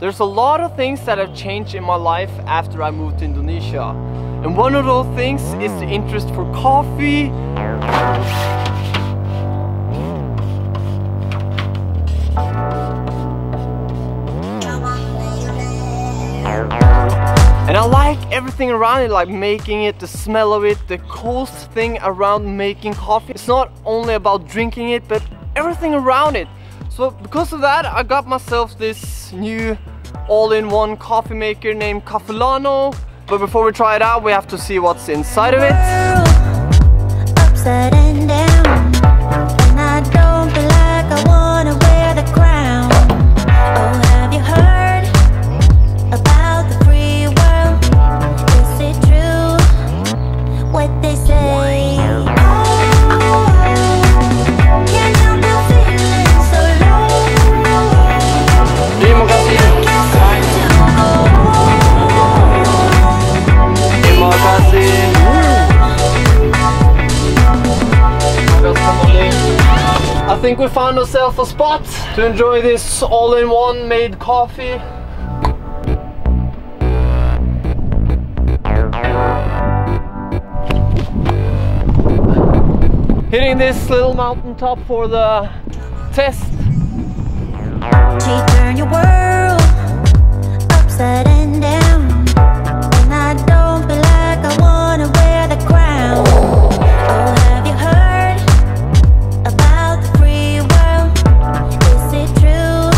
There's a lot of things that have changed in my life after I moved to Indonesia. And one of those things is the interest for coffee. And I like everything around it, like making it, the smell of it, the coolest thing around making coffee. It's not only about drinking it, but everything around it. So because of that, I got myself this new all-in-one coffee maker named Cafflano. But before we try it out, we have to see what's inside of it. Upside and down, and I don't feel like I wanna wear the crown. Oh, have you heard about the free world? Is it true what they say? Can't help but feeling so low. Terima kasih. I think we found ourselves a spot to enjoy this all-in-one made coffee. Hitting this little mountaintop for the test. She turned your world upside and down, and I don't feel like I wanna wear the crown. Oh, have you heard about the free world? Is it true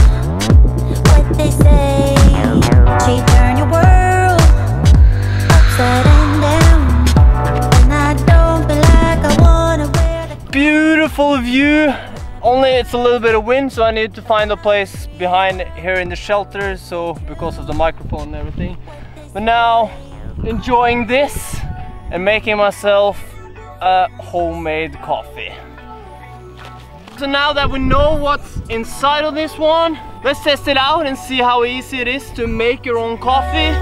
what they say? She turned your world upside and down, and I don't feel like I wanna wear the crown. Beautiful view. Only it's a little bit of wind, so I need to find a place behind here in the shelter, so because of the microphone and everything. But now enjoying this and making myself a homemade coffee. So now that we know what's inside of this one, let's test it out and see how easy it is to make your own coffee.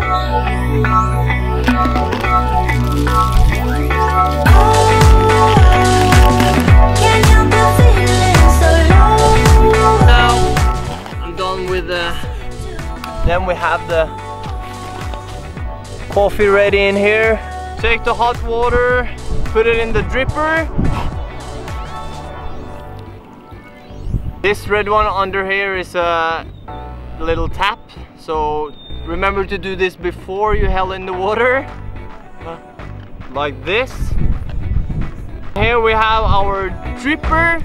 Then we have the coffee ready in here. Take the hot water, put it in the dripper. This red one under here is a little tap, so remember to do this before you hell in the water, like this. Here we have our dripper.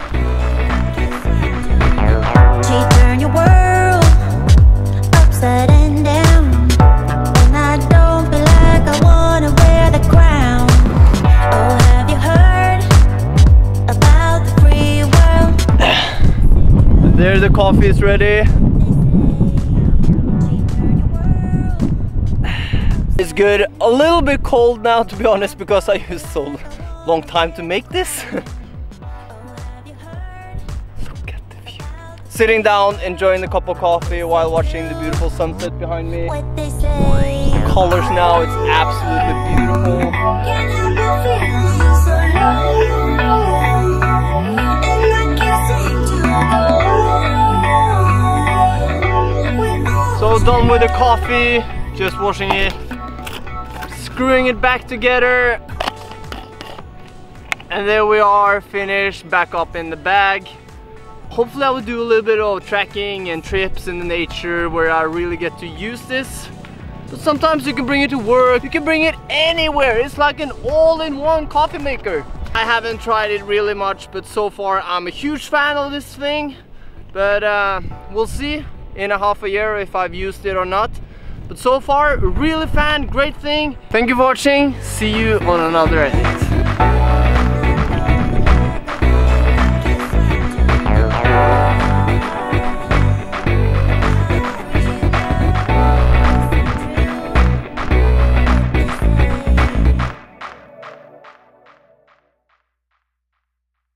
She turned your world upside and down, and I don't feel like I wanna wear the crown. Oh, have you heard about the free world? There, the coffee is ready. It's good. A little bit cold now, to be honest, because I used so long time to make this. Sitting down, enjoying the cup of coffee while watching the beautiful sunset behind me. The colors now, it's absolutely beautiful. So done with the coffee, just washing it, screwing it back together. And there we are, finished, back up in the bag. Hopefully I will do a little bit of trekking and trips in the nature where I really get to use this. But sometimes you can bring it to work, you can bring it anywhere. It's like an all-in-one coffee maker. I haven't tried it really much, but so far I'm a huge fan of this thing. But we'll see in a half a year if I've used it or not. But so far, really fan, great thing. Thank you for watching. See you on another edit.